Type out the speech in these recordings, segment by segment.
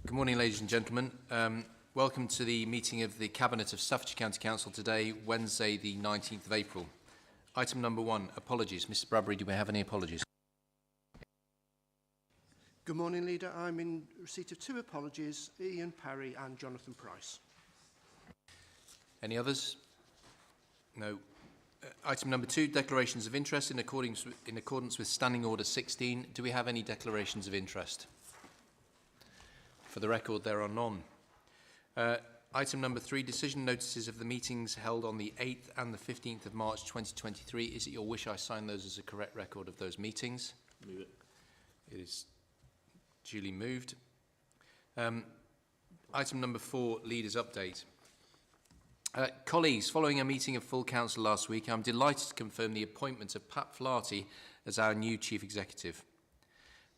Good morning, ladies and gentlemen. Welcome to the meeting of the Cabinet of Staffordshire County Council today, Wednesday, the 19th of April. Item number 1, apologies. Mr Bradbury, do we have any apologies? Good morning, Leader. I'm in receipt of 2 apologies, Ian Parry and Jonathan Price. Any others? No. Item number 2, declarations of interest in accordance with Standing Order 16. Do we have any declarations of interest? For the record, there are none. Item number 3, decision notices of the meetings held on the 8th and the 15th of March 2023. Is it your wish I sign those as a correct record of those meetings? Move it. It is duly moved. Item number 4, leaders update. Colleagues, following a meeting of full council last week, I'm delighted to confirm the appointment of Pat Flaherty as our new Chief Executive.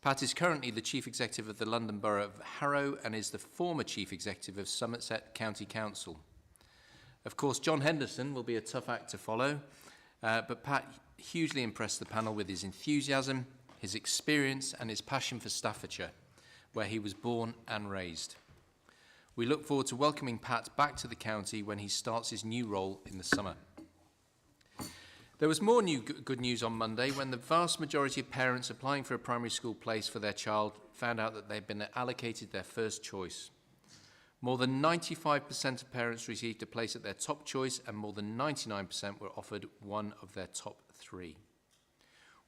Pat is currently the Chief Executive of the London Borough of Harrow and is the former Chief Executive of Somerset County Council. Of course, John Henderson will be a tough act to follow, but Pat hugely impressed the panel with his enthusiasm, his experience and his passion for Staffordshire, where he was born and raised. We look forward to welcoming Pat back to the county when he starts his new role in the summer. There was more good news on Monday when the vast majority of parents applying for a primary school place for their child found out that they'd been allocated their first choice. More than 95% of parents received a place at their top choice and more than 99% were offered one of their top 3.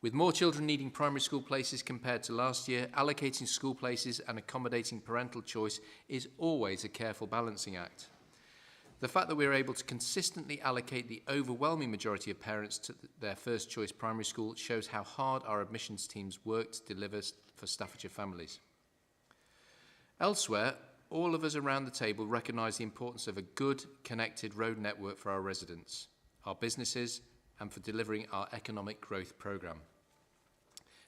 With more children needing primary school places compared to last year, allocating school places and accommodating parental choice is always a careful balancing act. The fact that we are able to consistently allocate the overwhelming majority of parents to their first choice primary school shows how hard our admissions teams work to deliver for Staffordshire families. Elsewhere, all of us around the table recognise the importance of a good, connected road network for our residents, our businesses, and for delivering our economic growth programme.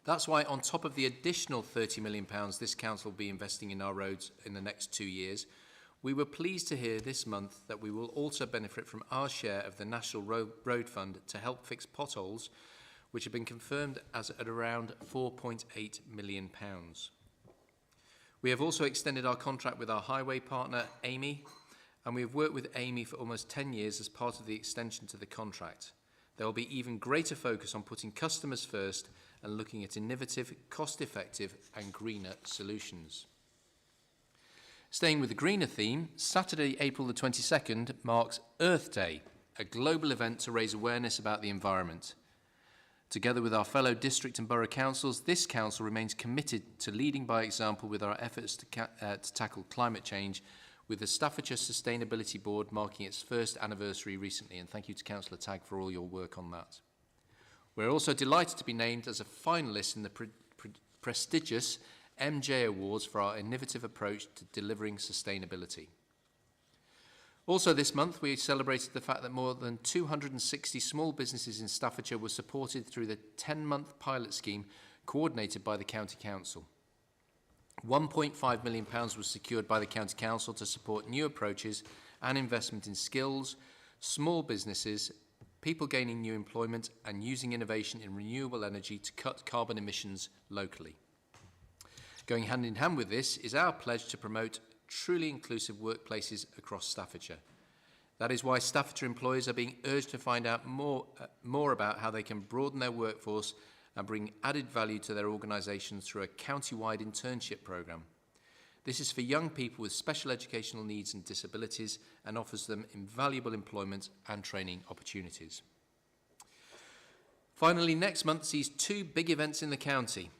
That's why, on top of the additional £30 million this council will be investing in our roads in the next 2 years, we were pleased to hear this month that we will also benefit from our share of the National Road Fund to help fix potholes, which have been confirmed as at around £4.8 million. We have also extended our contract with our highway partner, Amy, and we have worked with Amy for almost 10 years as part of the extension to the contract. There will be even greater focus on putting customers first and looking at innovative, cost-effective and greener solutions. Staying with the greener theme, Saturday, April the 22nd marks Earth Day, a global event to raise awareness about the environment. Together with our fellow district and borough councils, this council remains committed to leading by example with our efforts to tackle climate change, with the Staffordshire Sustainability Board marking its first anniversary recently, and thank you to Councillor Tagg for all your work on that. We're also delighted to be named as a finalist in the prestigious MJ Awards for our innovative approach to delivering sustainability. Also this month, we celebrated the fact that more than 260 small businesses in Staffordshire were supported through the 10-month pilot scheme coordinated by the County Council. £1.5 million was secured by the County Council to support new approaches and investment in skills, small businesses, people gaining new employment and using innovation in renewable energy to cut carbon emissions locally. Going hand in hand with this is our pledge to promote truly inclusive workplaces across Staffordshire. That is why Staffordshire employers are being urged to find out more about how they can broaden their workforce and bring added value to their organisations through a county-wide internship programme. This is for young people with special educational needs and disabilities and offers them invaluable employment and training opportunities. Finally, next month sees 2 big events in the county.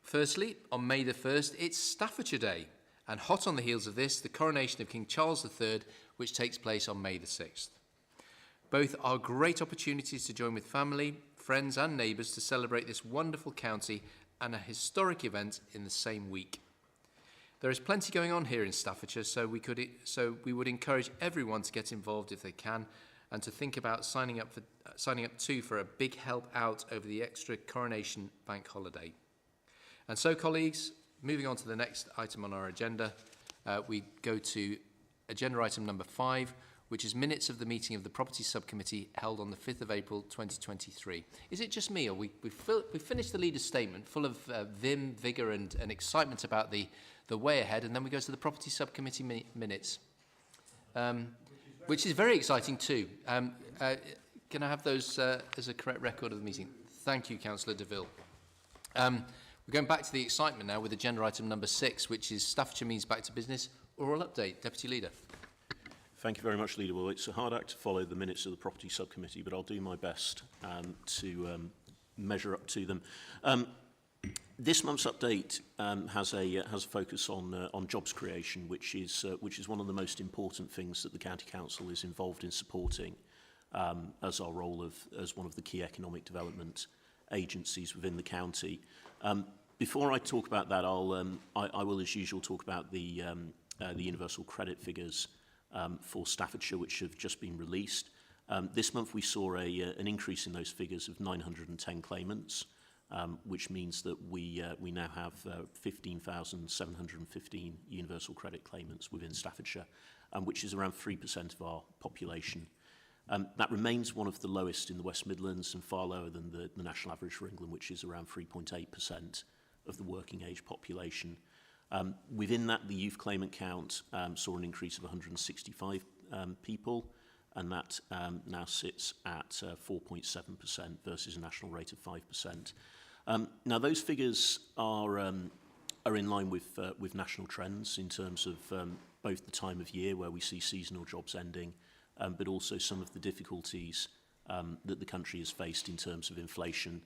Firstly, on May the 1st, it's Staffordshire Day, and hot on the heels of this, the coronation of King Charles III, which takes place on May the 6th. Both are great opportunities to join with family, friends and neighbours to celebrate this wonderful county and a historic event in the same week. There is plenty going on here in Staffordshire, so we would encourage everyone to get involved if they can, and to think about signing up too for a big help out over the extra coronation bank holiday. And so, colleagues, moving on to the next item on our agenda, we go to agenda item number 5, which is minutes of the meeting of the Property Subcommittee held on the 5th of April 2023. Is it just me, or we finished the leader's statement full of vim, vigour and excitement about the way ahead, and then we go to the Property Subcommittee minutes, which is very exciting too. Can I have those as a correct record of the meeting? Thank you, Councillor DeVille. We're going back to the excitement now with agenda item number 6, which is Staffordshire Means Back to Business. Oral update. Deputy Leader. Thank you very much, Leader. Well, it's a hard act to follow the minutes of the Property Subcommittee, but I'll do my best to measure up to them. This month's update has a focus on jobs creation, which is one of the most important things that the County Council is involved in supporting as our role as one of the key economic development agencies within the county. Before I talk about that, I will, as usual, talk about the universal credit figures for Staffordshire, which have just been released. This month we saw an increase in those figures of 910 claimants, which means that we now have 15,715 universal credit claimants within Staffordshire, which is around 3% of our population. That remains one of the lowest in the West Midlands and far lower than the national average for England, which is around 3.8% of the working age population. Within that, the youth claimant count saw an increase of 165 people, and that now sits at 4.7% versus a national rate of 5%. Now, those figures are in line with national trends in terms of both the time of year where we see seasonal jobs ending, but also some of the difficulties that the country has faced in terms of inflation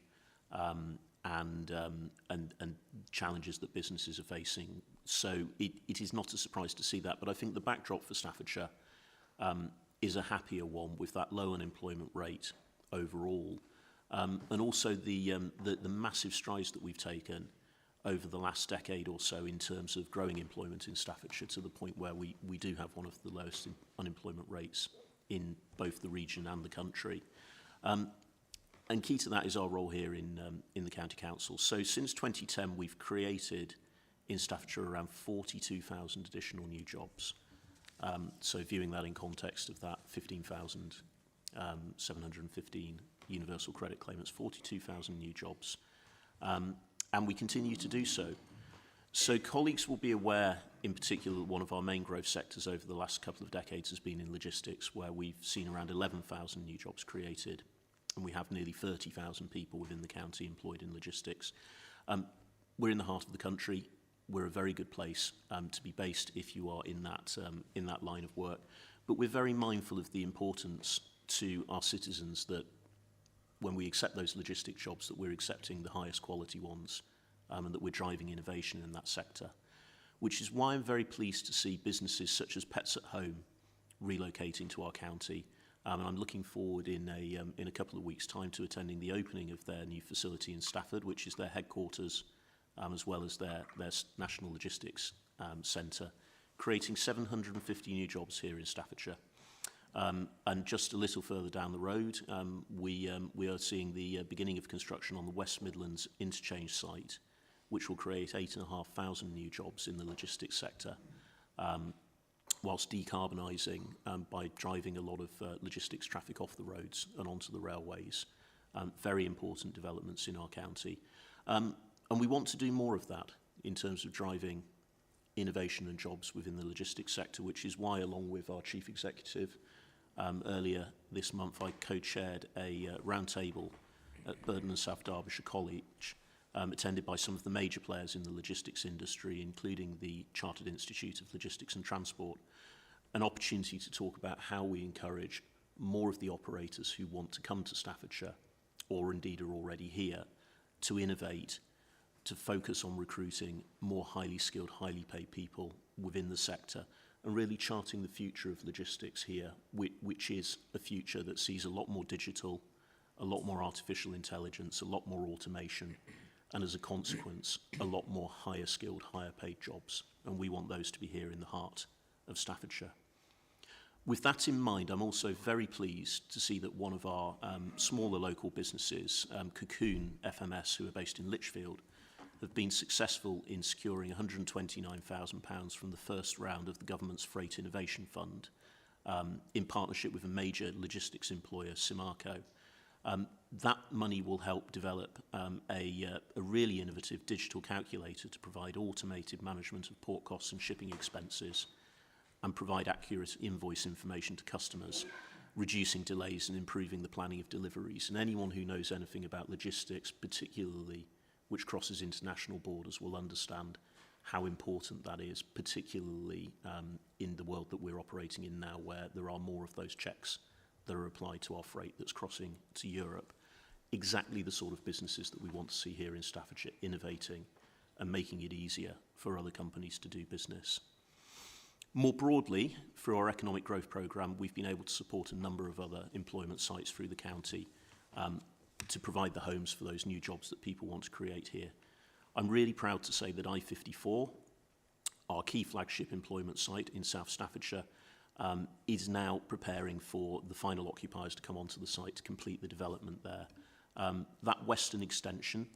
and challenges that businesses are facing. So it is not a surprise to see that, but I think the backdrop for Staffordshire is a happier one with that low unemployment rate overall, and also the massive strides that we've taken over the last decade or so in terms of growing employment in Staffordshire to the point where we do have one of the lowest unemployment rates in both the region and the country. And key to that is our role here in the County Council. So since 2010, we've created in Staffordshire around 42,000 additional new jobs. So viewing that in context of that 15,715 universal credit claimants, 42,000 new jobs. And we continue to do so. So colleagues will be aware, in particular, that one of our main growth sectors over the last couple of decades has been in logistics, where we've seen around 11,000 new jobs created. And we have nearly 30,000 people within the county employed in logistics. We're in the heart of the country. We're a very good place to be based if you are in that line of work. But we're very mindful of the importance to our citizens that when we accept those logistic jobs, that we're accepting the highest quality ones and that we're driving innovation in that sector, which is why I'm very pleased to see businesses such as Pets at Home relocating to our county. And I'm looking forward in a couple of weeks' time to attending the opening of their new facility in Stafford, which is their headquarters, as well as their national logistics centre, creating 750 new jobs here in Staffordshire. And just a little further down the road, we are seeing the beginning of construction on the West Midlands interchange site, which will create 8,500 new jobs in the logistics sector, whilst decarbonising by driving a lot of logistics traffic off the roads and onto the railways. Very important developments in our county. And we want to do more of that in terms of driving innovation and jobs within the logistics sector, which is why, along with our Chief Executive, earlier this month I co-chaired a roundtable at Burton and South Derbyshire College, attended by some of the major players in the logistics industry, including the Chartered Institute of Logistics and Transport, an opportunity to talk about how we encourage more of the operators who want to come to Staffordshire, or indeed are already here, to innovate, to focus on recruiting more highly skilled, highly paid people within the sector, and really charting the future of logistics here, which is a future that sees a lot more digital, a lot more artificial intelligence, a lot more automation, and as a consequence, a lot more higher skilled, higher paid jobs. And we want those to be here in the heart of Staffordshire. With that in mind, I'm also very pleased to see that one of our smaller local businesses, Cocoon FMS, who are based in Lichfield, have been successful in securing £129,000 from the first round of the government's Freight Innovation Fund, in partnership with a major logistics employer, Simarco. That money will help develop a really innovative digital calculator to provide automated management of port costs and shipping expenses and provide accurate invoice information to customers, reducing delays and improving the planning of deliveries. And anyone who knows anything about logistics, particularly which crosses international borders, will understand how important that is, particularly in the world that we're operating in now, where there are more of those checks that are applied to our freight that's crossing to Europe. Exactly the sort of businesses that we want to see here in Staffordshire, innovating and making it easier for other companies to do business. More broadly, through our economic growth programme, we've been able to support a number of other employment sites through the county to provide the homes for those new jobs that people want to create here. I'm really proud to say that I-54, our key flagship employment site in South Staffordshire, is now preparing for the final occupiers to come onto the site to complete the development there. That western extension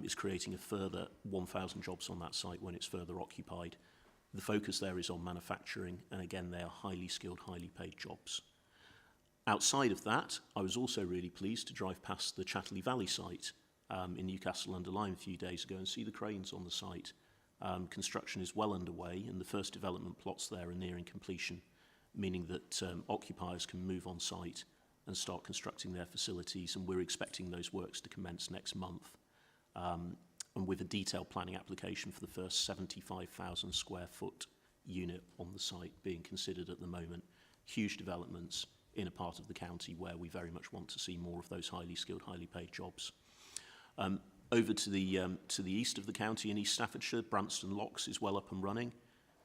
is creating a further 1,000 jobs on that site when it's further occupied. The focus there is on manufacturing, and again, they are highly skilled, highly paid jobs. Outside of that, I was also really pleased to drive past the Chatterley Valley site in Newcastle-under-Lyme a few days ago and see the cranes on the site. Construction is well underway, and the first development plots there are nearing completion, meaning that occupiers can move on site and start constructing their facilities, and we're expecting those works to commence next month. And with a detailed planning application for the first 75,000 square foot unit on the site being considered at the moment. Huge developments in a part of the county where we very much want to see more of those highly skilled, highly paid jobs. Over to the east of the county in East Staffordshire, Branston Locks is well up and running,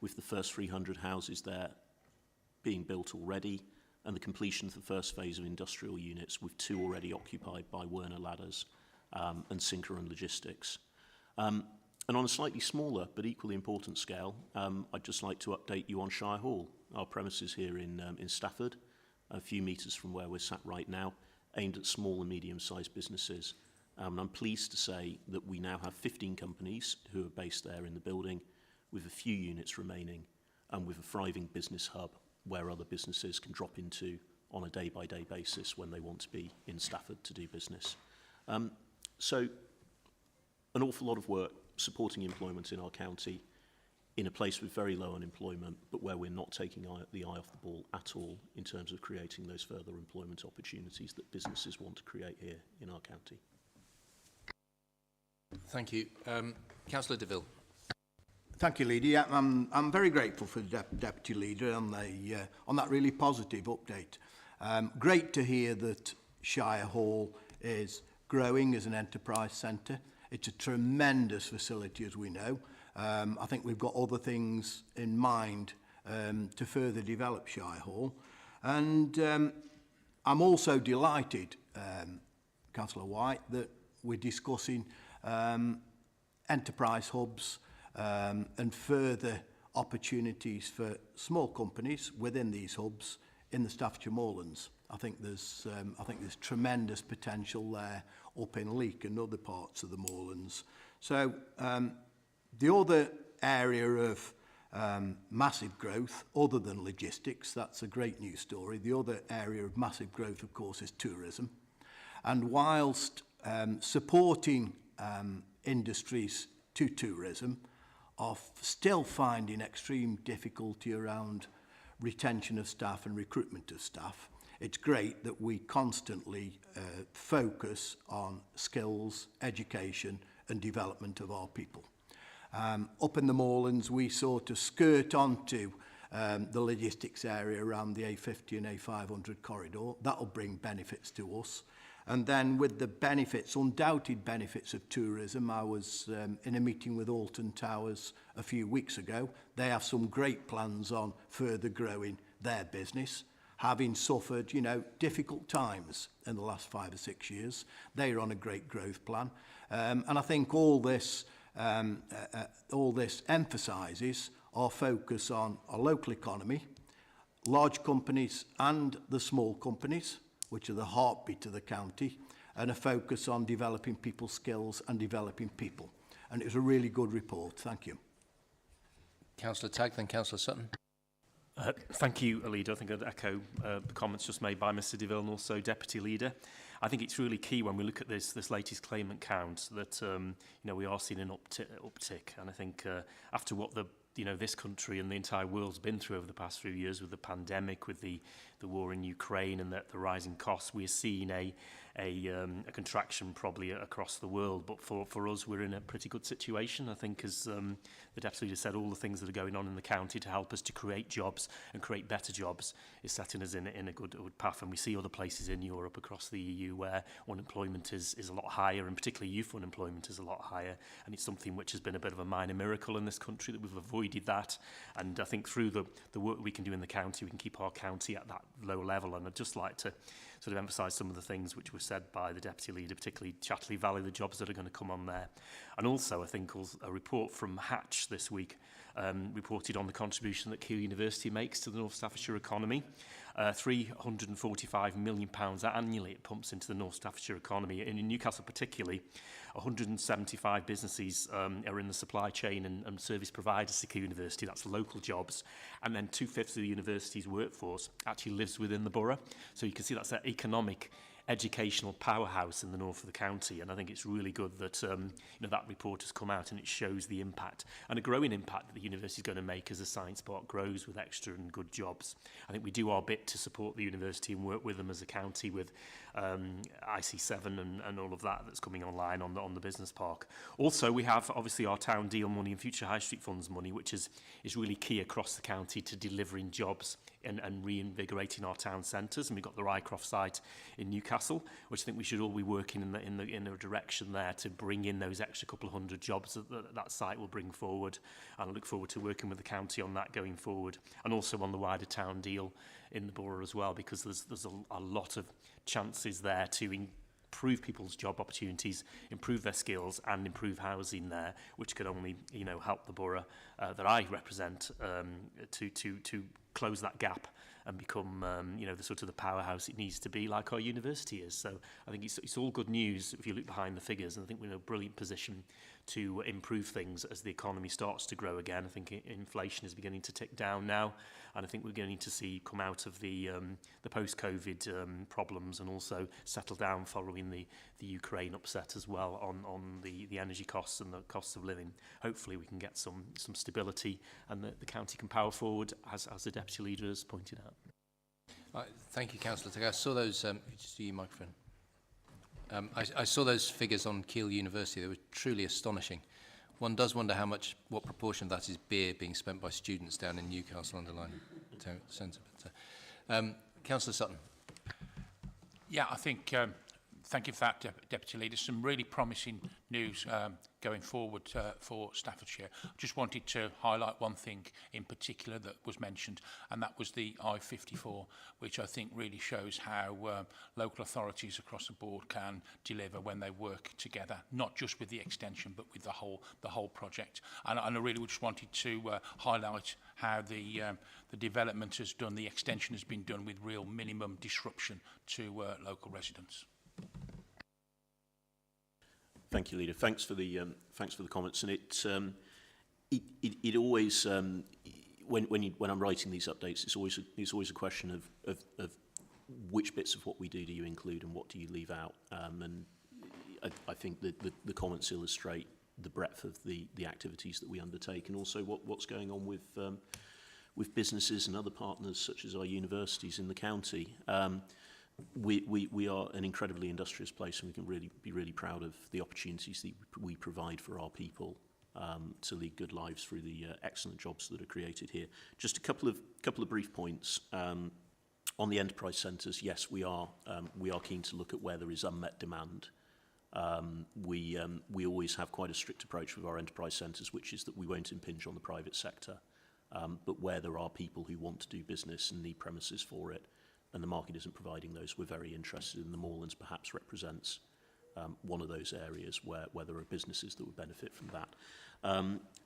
with the first 300 houses there being built already, and the completion of the first phase of industrial units, with 2 already occupied by Werner Ladders and Sinker and Logistics. And on a slightly smaller but equally important scale, I'd just like to update you on Shire Hall, our premises here in Stafford, a few metres from where we're sat right now, aimed at small and medium-sized businesses. And I'm pleased to say that we now have 15 companies who are based there in the building, with a few units remaining, and with a thriving business hub where other businesses can drop into on a day-by-day basis when they want to be in Stafford to do business. So an awful lot of work supporting employment in our county in a place with very low unemployment, but where we're not taking the eye off the ball at all in terms of creating those further employment opportunities that businesses want to create here in our county. Thank you. Councillor DeVille. Thank you, Leader. Yeah, I'm very grateful for the Deputy Leader on that really positive update. Great to hear that Shire Hall is growing as an enterprise centre. It's a tremendous facility, as we know. I think we've got other things in mind to further develop Shire Hall. And I'm also delighted, Councillor White, that we're discussing enterprise hubs and further opportunities for small companies within these hubs in the Staffordshire Moorlands. I think there's tremendous potential there up in Leek and other parts of the Moorlands. So the other area of massive growth, other than logistics, that's a great news story. The other area of massive growth, of course, is tourism. And whilst supporting industries to tourism are still finding extreme difficulty around retention of staff and recruitment of staff, it's great that we constantly focus on skills, education and development of our people. Up in the Moorlands, we sort of skirt onto the logistics area around the A50 and A500 corridor. That'll bring benefits to us. And then with the benefits, undoubted benefits of tourism, I was in a meeting with Alton Towers a few weeks ago. They have some great plans on further growing their business, having suffered, difficult times in the last 5 or 6 years. They're on a great growth plan. And I think all this emphasises our focus on our local economy, large companies and the small companies, which are the heartbeat of the county, and a focus on developing people's skills and developing people. And it was a really good report. Thank you. Councillor Tagg, then Councillor Sutton. Thank you, Leader. I think I'd echo the comments just made by Mr DeVille and also Deputy Leader. I think it's really key when we look at this latest claimant count that we are seeing an uptick, and I think after what this country and the entire world's been through over the past few years with the pandemic, with the war in Ukraine and the rising costs, we're seeing a contraction probably across the world. But for us, we're in a pretty good situation. I think, as the Deputy Leader said, all the things that are going on in the county to help us to create jobs and create better jobs is setting us in a good path. And we see other places in Europe across the EU where unemployment is a lot higher, and particularly youth unemployment is a lot higher. And it's something which has been a bit of a minor miracle in this country that we've avoided that. And I think through the work we can do in the county, we can keep our county at that low level. And I'd just like to sort of emphasise some of the things which were said by the Deputy Leader, particularly Chatterley Valley, the jobs that are going to come on there. And also, I think, a report from Hatch this week reported on the contribution that Keele University makes to the North Staffordshire economy. £345 million annually it pumps into the North Staffordshire economy. And in Newcastle particularly, 175 businesses are in the supply chain and service providers to Keele University. That's local jobs. And then 2/5 of the university's workforce actually lives within the borough. So you can see that's that economic educational powerhouse in the north of the county, and I think it's really good that that report has come out and it shows the impact and a growing impact that the university is going to make as the science park grows with extra and good jobs. I think we do our bit to support the university and work with them as a county with IC7 and all of that that's coming online on the business park. Also, we have obviously our town deal money and future high street funds money, which is really key across the county to delivering jobs and reinvigorating our town centres. And we've got the Rycroft site in Newcastle, which I think we should all be working in a direction there to bring in those extra couple of hundred jobs that site will bring forward. And I look forward to working with the county on that going forward, and also on the wider town deal in the borough as well, because there's a lot of chances there to improve people's job opportunities, improve their skills, and improve housing there, which could only help the borough that I represent to close that gap and become the sort of the powerhouse it needs to be, like our university is. So I think it's all good news if you look behind the figures, and I think we're in a brilliant position to improve things as the economy starts to grow again. I think inflation is beginning to tick down now, and I think we're going to see come out of the post-COVID problems and also settle down following the Ukraine upset as well on the energy costs and the costs of living. Hopefully we can get some stability, and the county can power forward, as the Deputy Leader has pointed out. Thank you, Councillor. I saw those. Just do your microphone. I saw those figures on Keele University. They were truly astonishing. One does wonder what proportion of that is beer being spent by students down in Newcastle underlying centre. Councillor Sutton. Yeah, I think, thank you for that, Deputy Leader. Some really promising news going forward for Staffordshire. Just wanted to highlight one thing in particular that was mentioned, and that was the I-54, which I think really shows how local authorities across the board can deliver when they work together, not just with the extension, but with the whole project. And I really just wanted to highlight how the development has done, the extension has been done with real minimum disruption to local residents. Thank you, Leader. Thanks for the comments. And it always when I'm writing these updates, it's always a question of which bits of what we do you include and what do you leave out. And I think that the comments illustrate the breadth of the activities that we undertake, and also what's going on with businesses and other partners such as our universities in the county. We are an incredibly industrious place, and we can be really proud of the opportunities that we provide for our people to lead good lives through the excellent jobs that are created here. Just a couple of brief points on the enterprise centres. Yes, we are keen to look at where there is unmet demand. We always have quite a strict approach with our enterprise centres, which is that we won't impinge on the private sector, but where there are people who want to do business and need premises for it, and the market isn't providing those, we're very interested in. The Moorlands perhaps represents one of those areas where there are businesses that would benefit from that.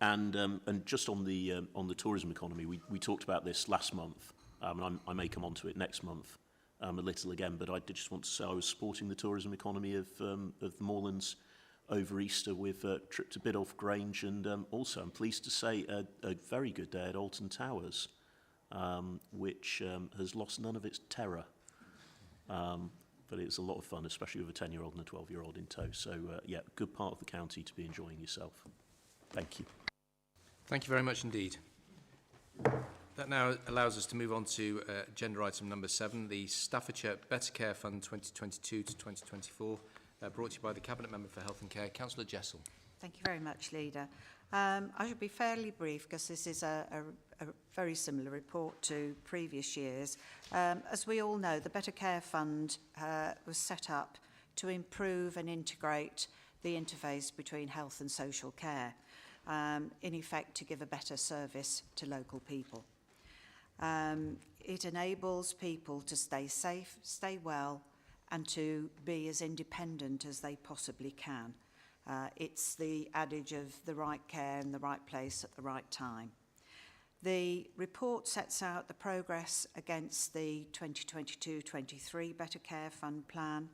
And just on the tourism economy, we talked about this last month, and I may come on to it next month a little again, but I did just want to say I was supporting the tourism economy of the Moorlands over Easter with a trip to Biddulph Grange, and also I'm pleased to say a very good day at Alton Towers. which has lost none of its terror. But it's a lot of fun, especially with a 10-year-old and a 12-year-old in tow. So, yeah, good part of the county to be enjoying yourself. Thank you. Thank you very much indeed. That now allows us to move on to agenda item number 7, the Staffordshire Better Care Fund 2022 to 2024, brought to you by the Cabinet Member for Health and Care, Councillor Jessel. Thank you very much, Leader. I should be fairly brief because this is a very similar report to previous years. As we all know, the Better Care Fund was set up to improve and integrate the interface between health and social care, in effect to give a better service to local people. It enables people to stay safe, stay well, and to be as independent as they possibly can. It's the adage of the right care in the right place at the right time. The report sets out the progress against the 2022-23 Better Care Fund plan,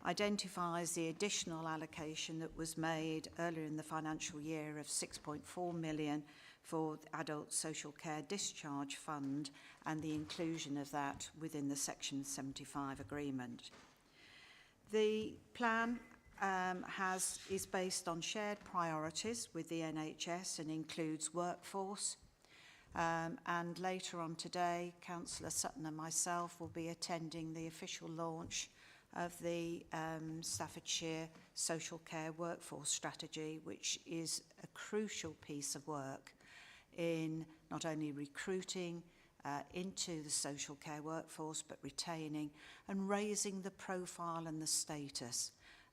identifies the additional allocation that was made earlier in the financial year of 6.4 million for the Adult Social Care Discharge Fund and the inclusion of that within the Section 75 agreement. The plan is based on shared priorities with the NHS and includes workforce. And later on today, Councillor Sutton and myself will be attending the official launch of the Staffordshire Social Care Workforce Strategy, which is a crucial piece of work in not only recruiting into the social care workforce, but retaining and raising the profile and the status,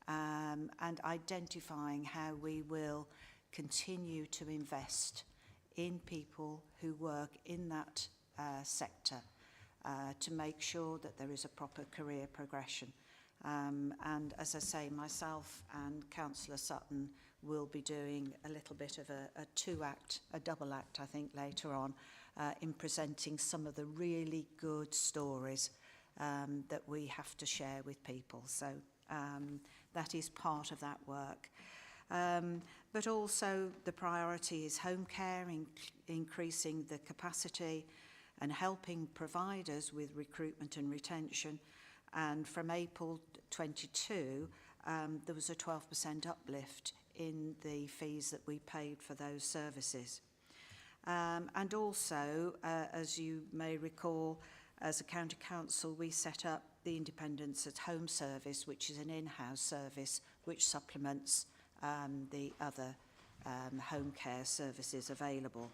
and identifying how we will continue to invest in people who work in that sector to make sure that there is a proper career progression. And as I say, myself and Councillor Sutton will be doing a little bit of a double act, I think, later on, in presenting some of the really good stories that we have to share with people. So that is part of that work. But also the priority is home care, increasing the capacity and helping providers with recruitment and retention. And from April 22, there was a 12% uplift in the fees that we paid for those services. And also, as you may recall, as a county council, we set up the Independence at Home service, which is an in-house service which supplements the other home care services available.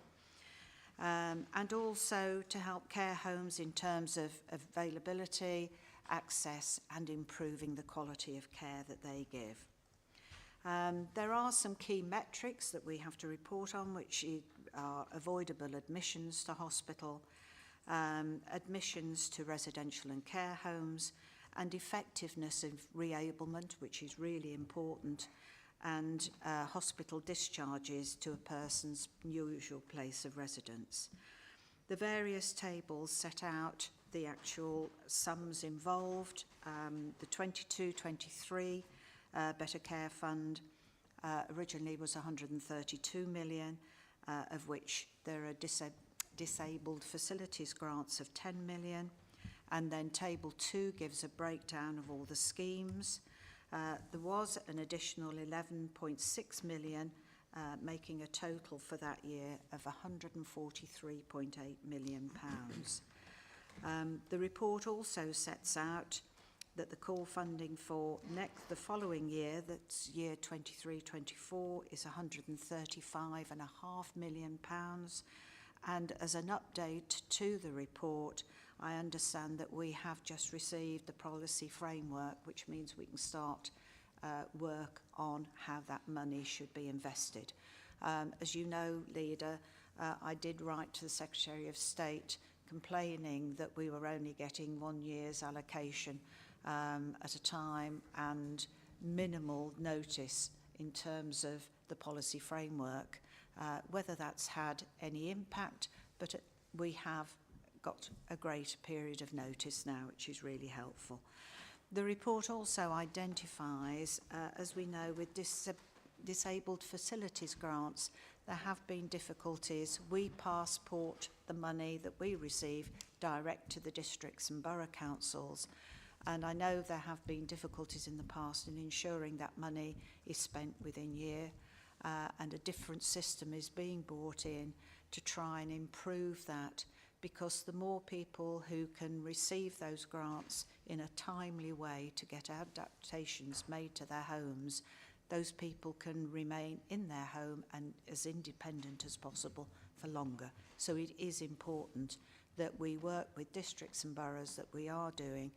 And also to help care homes in terms of availability, access, and improving the quality of care that they give. There are some key metrics that we have to report on, which are avoidable admissions to hospital, admissions to residential and care homes, and effectiveness of reablement, which is really important, and hospital discharges to a person's usual place of residence. The various tables set out the actual sums involved. The 22-23 Better Care Fund originally was 132 million, of which there are disabled facilities grants of 10 million. And then Table 2 gives a breakdown of all the schemes. There was an additional 11.6 million, making a total for that year of 143.8 million pounds. The report also sets out that the core funding for the following year, that's year 23-24, is 135.5 million pounds. And as an update to the report, I understand that we have just received the policy framework, which means we can start work on how that money should be invested. As you know, Leader, I did write to the Secretary of State complaining that we were only getting 1 year's allocation at a time and minimal notice in terms of the policy framework, whether that's had any impact, but we have got a great period of notice now, which is really helpful. The report also identifies, as we know, with disabled facilities grants, there have been difficulties. We passport the money that we receive direct to the districts and borough councils. And I know there have been difficulties in the past in ensuring that money is spent within year, and a different system is being brought in to try and improve that, because the more people who can receive those grants in a timely way to get adaptations made to their homes, those people can remain in their home and as independent as possible for longer. So it is important that we work with districts and boroughs, that we are doing,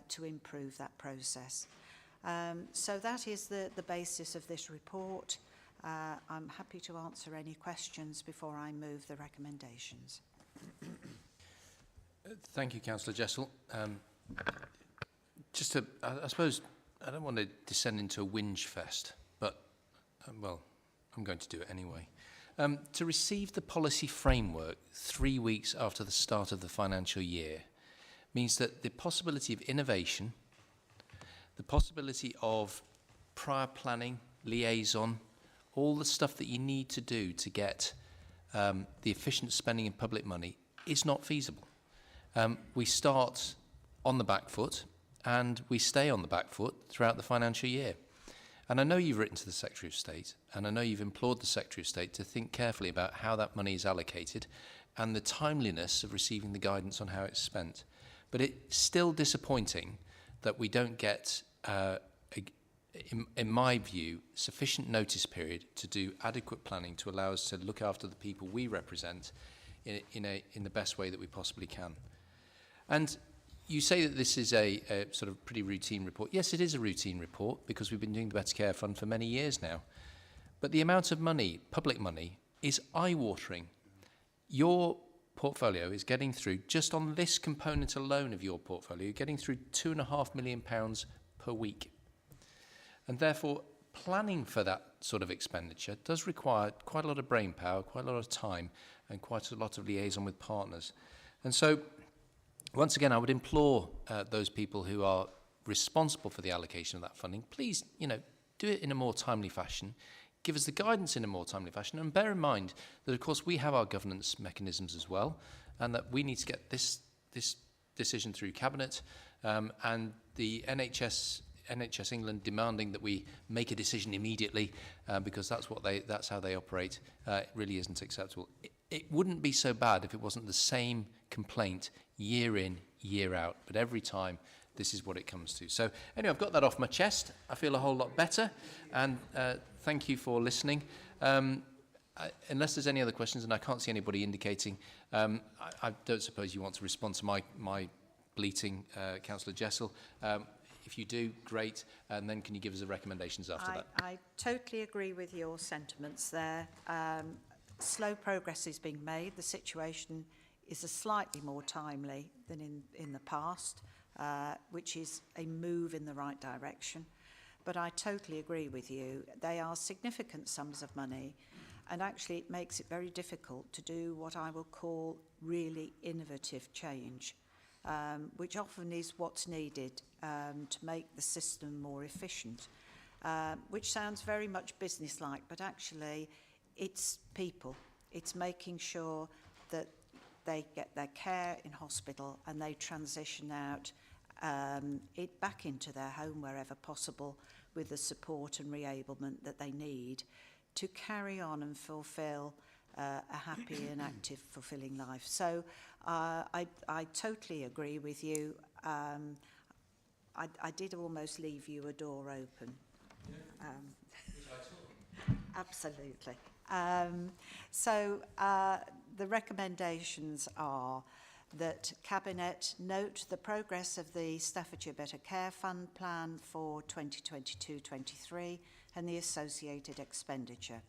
to improve that process. So that is the basis of this report. I'm happy to answer any questions before I move the recommendations. Thank you, Councillor Jessel. Just to, I suppose, I don't want to descend into a whinge fest, but, well, I'm going to do it anyway. To receive the policy framework 3 weeks after the start of the financial year means that the possibility of innovation, the possibility of prior planning, liaison, all the stuff that you need to do to get the efficient spending of public money is not feasible. We start on the back foot and we stay on the back foot throughout the financial year. And I know you've written to the Secretary of State, and I know you've implored the Secretary of State to think carefully about how that money is allocated and the timeliness of receiving the guidance on how it's spent. But it's still disappointing that we don't get, in my view, sufficient notice period to do adequate planning to allow us to look after the people we represent in the best way that we possibly can. And you say that this is a sort of pretty routine report. Yes, it is a routine report because we've been doing the Better Care Fund for many years now. But the amount of money, public money, is eye-watering. Your portfolio is getting through, just on this component alone of your portfolio, you're getting through £2.5 million per week. And therefore, planning for that sort of expenditure does require quite a lot of brain power, quite a lot of time, and quite a lot of liaison with partners. And so, once again, I would implore those people who are responsible for the allocation of that funding, please, do it in a more timely fashion, give us the guidance in a more timely fashion, and bear in mind that, of course, we have our governance mechanisms as well, and that we need to get this decision through Cabinet, and the NHS England demanding that we make a decision immediately because that's how they operate, really isn't acceptable. It wouldn't be so bad if it wasn't the same complaint year in, year out, but every time this is what it comes to. So anyway, I've got that off my chest. I feel a whole lot better, and thank you for listening. Unless there's any other questions, and I can't see anybody indicating, I don't suppose you want to respond to my bleating, Councillor Jessel. If you do, great, and then can you give us the recommendations after that? I totally agree with your sentiments there. Slow progress is being made. The situation is slightly more timely than in the past, which is a move in the right direction. But I totally agree with you. They are significant sums of money, and actually it makes it very difficult to do what I will call really innovative change, which often is what's needed to make the system more efficient, which sounds very much business-like, but actually it's people. It's making sure that they get their care in hospital and they transition out it back into their home wherever possible with the support and reablement that they need to carry on and fulfill a happy and active, fulfilling life. So I totally agree with you. I did almost leave you a door open. Absolutely. So the recommendations are that Cabinet note the progress of the Staffordshire Better Care Fund plan for 2022-23 and the associated expenditure.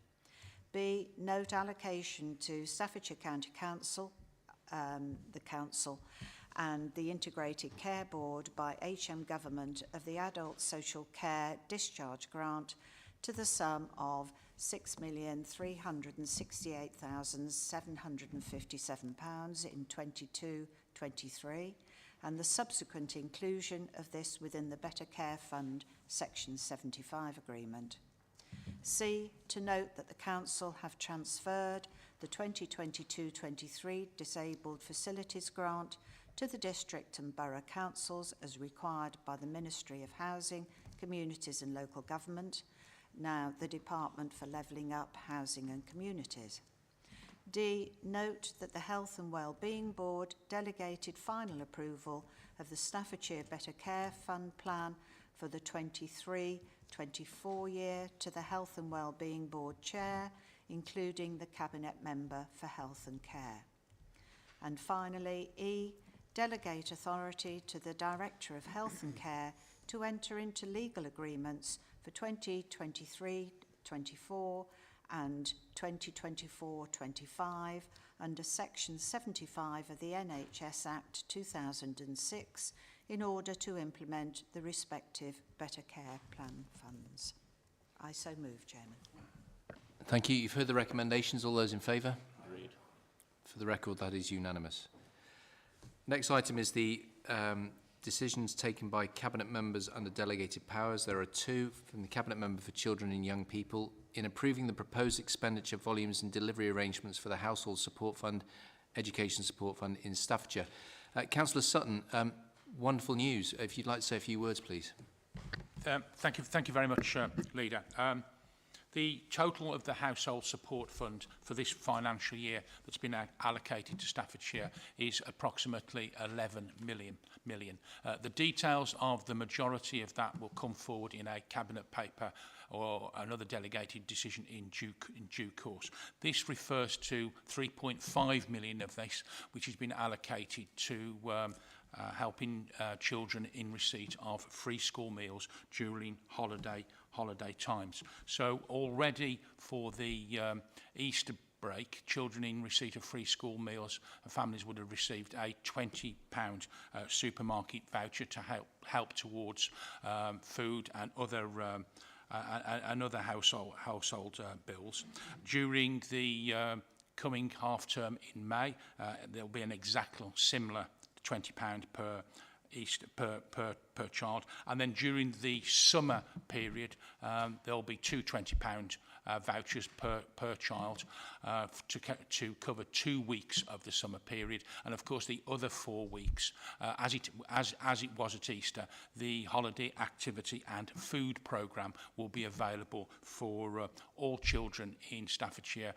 B, note allocation to Staffordshire County Council, the Council, and the Integrated Care Board by HM Government of the Adult Social Care Discharge Grant to the sum of £6,368,757 in 22-23, and the subsequent inclusion of this within the Better Care Fund Section 75 agreement. C, to note that the Council have transferred the 2022-23 Disabled Facilities Grant to the District and Borough Councils as required by the Ministry of Housing, Communities and Local Government, now the Department for Levelling Up, Housing and Communities. D, note that the Health and Wellbeing Board delegated final approval of the Staffordshire Better Care Fund plan for the 23-24 year to the Health and Wellbeing Board Chair, including the Cabinet Member for Health and Care. And finally, E, delegate authority to the Director of Health and Care to enter into legal agreements for 2023-24 and 2024-25 under Section 75 of the NHS Act 2006 in order to implement the respective Better Care Plan funds. I so move, Chairman. Thank you. You've heard the recommendations. All those in favour? Agreed. For the record, that is unanimous. Next item is the decisions taken by Cabinet members under delegated powers. There are two from the Cabinet Member for Children and Young People in approving the proposed expenditure volumes and delivery arrangements for the Household Support Fund, Education Support Fund in Staffordshire. Councillor Sutton, wonderful news. If you'd like to say a few words, please. Thank you very much, Leader. The total of the Household Support Fund for this financial year that's been allocated to Staffordshire is approximately 11 million. The details of the majority of that will come forward in a Cabinet paper or another delegated decision in due course. This refers to 3.5 million of this, which has been allocated to helping children in receipt of free school meals during holiday times. So already for the Easter break, children in receipt of free school meals, families would have received a £20 supermarket voucher to help towards food and other household bills. During the coming half term in May, there will be an exact similar £20 per child, and then during the summer period there'll be two £20 vouchers per child to cover 2 weeks of the summer period, and of course the other 4 weeks, as it was at Easter, the holiday activity and food programme will be available for all children in Staffordshire,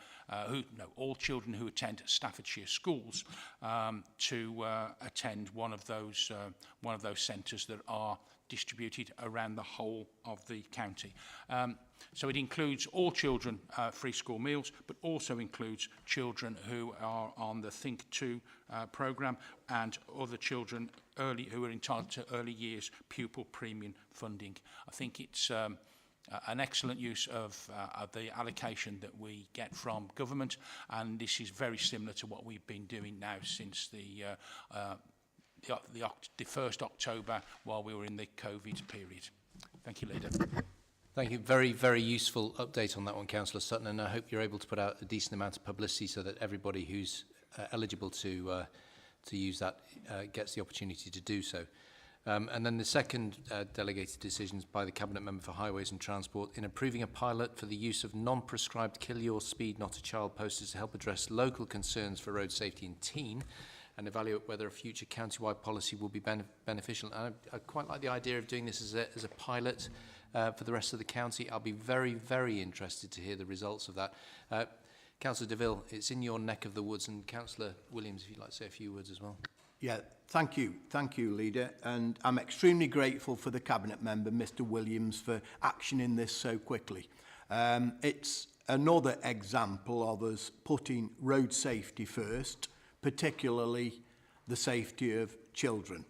all children who attend Staffordshire schools to attend one of those centres that are distributed around the whole of the county. So it includes all children free school meals, but also includes children who are on the Think 2 programme and other children who are entitled to early years pupil premium funding. I think it's an excellent use of the allocation that we get from government, and this is very similar to what we've been doing now since the 1st October while we were in the COVID period. Thank you, Leader. Thank you. Very, very useful update on that one, Councillor Sutton, and I hope you're able to put out a decent amount of publicity so that everybody who's eligible to use that gets the opportunity to do so. And then the second delegated decisions by the Cabinet Member for Highways and Transport in approving a pilot for the use of non-prescribed kill your speed not a child posters to help address local concerns for road safety in Teen and evaluate whether a future county-wide policy will be beneficial. And I quite like the idea of doing this as a pilot for the rest of the county. I'll be very, very interested to hear the results of that. Councillor DeVille, it's in your neck of the woods, and Councillor Williams, if you'd like to say a few words as well. Yeah, thank you, Leader, and I'm extremely grateful for the Cabinet Member, Mr Williams, for actioning this so quickly. It's another example of us putting road safety first, particularly the safety of children.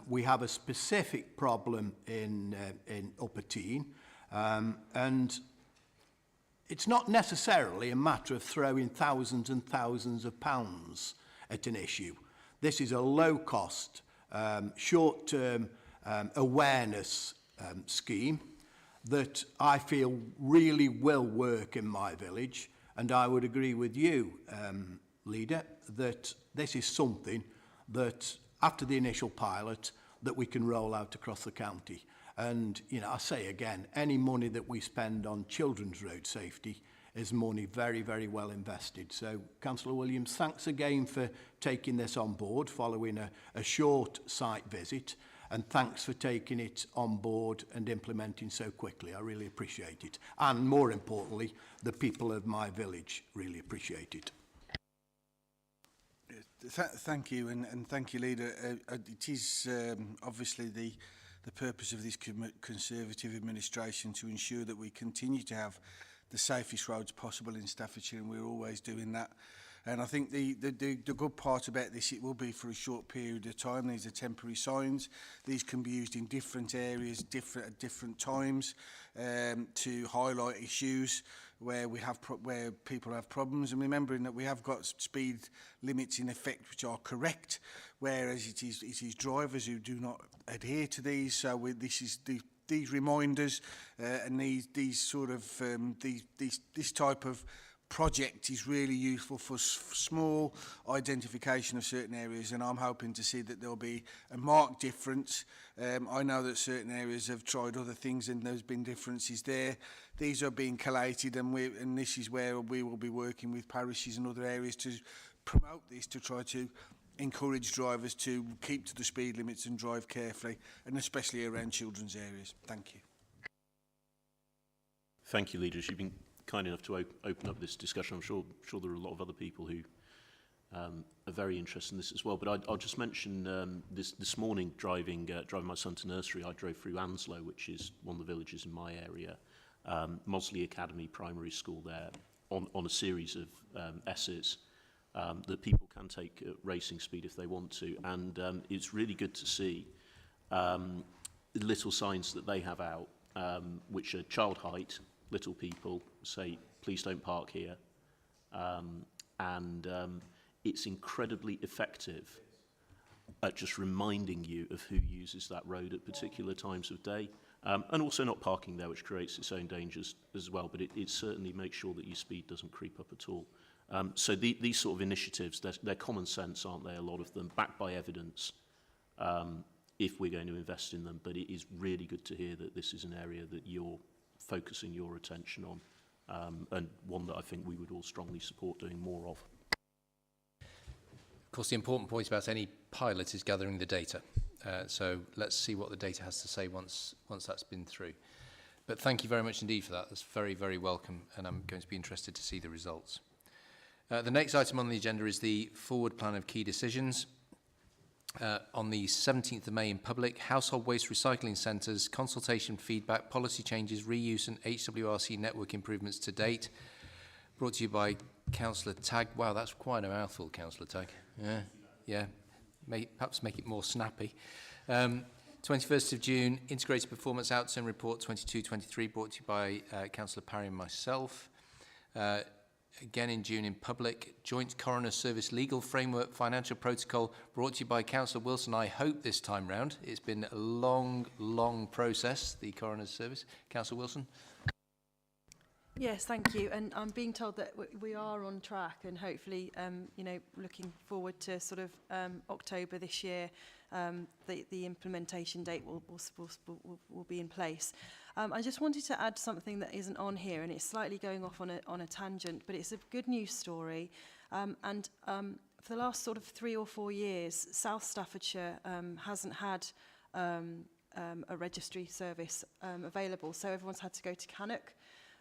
We have a specific problem in Upper Teen, and it's not necessarily a matter of throwing thousands and thousands of pounds at an issue. This is a low-cost, short-term awareness scheme that I feel really will work in my village, and I would agree with you, Leader, that this is something that, after the initial pilot, that we can roll out across the county. And, you know, I say again, any money that we spend on children's road safety is money very, very well invested. So, Councillor Williams, thanks again for taking this on board following a short site visit, and thanks for taking it on board and implementing so quickly. I really appreciate it. And more importantly, the people of my village really appreciate it. Thank you, and thank you, Leader. It is obviously the purpose of this Conservative administration to ensure that we continue to have the safest roads possible in Staffordshire, and we're always doing that. And I think the good part about this, it will be for a short period of time. These are temporary signs. These can be used in different areas, at different times, to highlight issues where where people have problems, and remembering that we have got speed limits in effect which are correct, whereas it is drivers who do not adhere to these. So these reminders and this type of project is really useful for small identification of certain areas, and I'm hoping to see that there'll be a marked difference. I know that certain areas have tried other things and there's been differences there. These are being collated, and this is where we will be working with parishes and other areas to promote this, to try to encourage drivers to keep to the speed limits and drive carefully, and especially around children's areas. Thank you. Thank you, Leaders. You've been kind enough to open up this discussion. I'm sure there are a lot of other people who are very interested in this as well. But I'll just mention this morning, driving my son to nursery, I drove through Anslow, which is one of the villages in my area, Mosley Academy Primary School there, on a series of S's that people can take at racing speed if they want to. And it's really good to see the little signs that they have out, which are child height, little people, say, please don't park here. It's incredibly effective at just reminding you of who uses that road at particular times of day. And also not parking there, which creates its own dangers as well, but it certainly makes sure that your speed doesn't creep up at all. So these sort of initiatives, they're common sense, aren't they, a lot of them, backed by evidence, if we're going to invest in them. But it is really good to hear that this is an area that you're focusing your attention on, and one that I think we would all strongly support doing more of. Of course, the important point about any pilot is gathering the data. So let's see what the data has to say once that's been through. But thank you very much indeed for that. That's very, very welcome, and I'm going to be interested to see the results. The next item on the agenda is the forward plan of key decisions. On the 17th of May in public, household waste recycling centres, consultation, feedback, policy changes, reuse and HWRC network improvements to date. Brought to you by Councillor Tagg. Wow, that's quite a mouthful, Councillor Tagg. Yeah. Perhaps make it more snappy. 21st of June, Integrated Performance Outturn Report 22-23, brought to you by Councillor Parry and myself. Again in June in public, Joint Coroner Service Legal Framework Financial Protocol, brought to you by Councillor Wilson. I hope this time round. It's been a long process, the Coroner's Service. Councillor Wilson. Yes, thank you. And I'm being told that we are on track, and hopefully, looking forward to sort of October this year, the implementation date will be in place. I just wanted to add something that isn't on here, and it's slightly going off on a tangent, but it's a good news story. For the last sort of 3 or 4 years, South Staffordshire hasn't had a registry service available, so everyone's had to go to Cannock.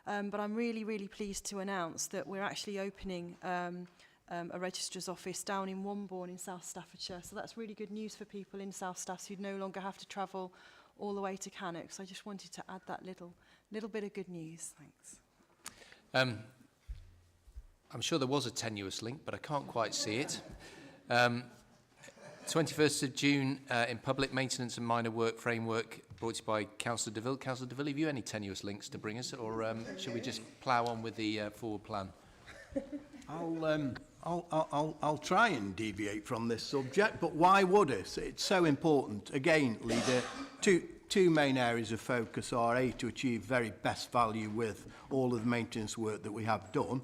But I'm really pleased to announce that we're actually opening a registrar's office down in Wombourne in South Staffordshire. So that's really good news for people in South Staff who no longer have to travel all the way to Cannock. So I just wanted to add that little bit of good news. Thanks. I'm sure there was a tenuous link, but I can't quite see it. 21st of June in public, maintenance and minor work framework, brought to you by Councillor DeVille. Councillor DeVille, have you any tenuous links to bring us, or should we just plough on with the forward plan? I'll try and deviate from this subject, but why would it? It's so important. Again, Leader, two main areas of focus are A, to achieve very best value with all of the maintenance work that we have done,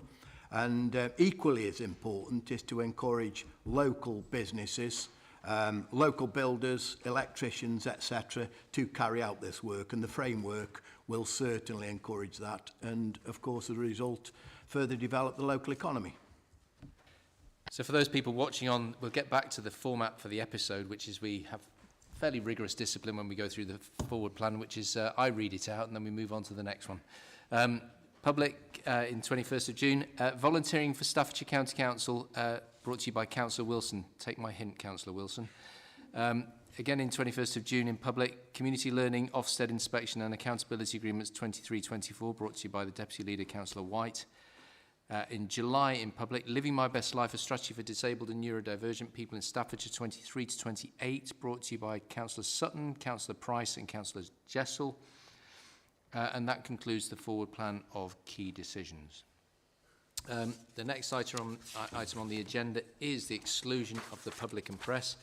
and equally as important is to encourage local businesses local builders, electricians, etc., to carry out this work, and the framework will certainly encourage that, and of course, as a result, further develop the local economy. So for those people watching on, we'll get back to the format for the episode, which is we have fairly rigorous discipline when we go through the forward plan, which is I read it out and then we move on to the next one. Public in 21st of June, volunteering for Staffordshire County Council, brought to you by Councillor Wilson. Take my hint, Councillor Wilson. Again in 21st of June in public, Community Learning, Ofsted Inspection and Accountability Agreements 23-24, brought to you by the Deputy Leader, Councillor White. In July in public, Living My Best Life, a strategy for disabled and neurodivergent people in Staffordshire 23-28, brought to you by Councillor Sutton, Councillor Price and Councillor Jessel. And that concludes the forward plan of key decisions. The next item on the agenda is the exclusion of the public and press.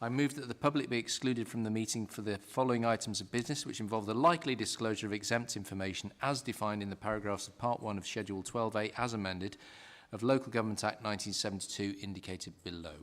I move that the public be excluded from the meeting for the following items of business, which involve the likely disclosure of exempt information as defined in the paragraphs of Part 1 of Schedule 12A as amended of Local Government Act 1972 indicated below.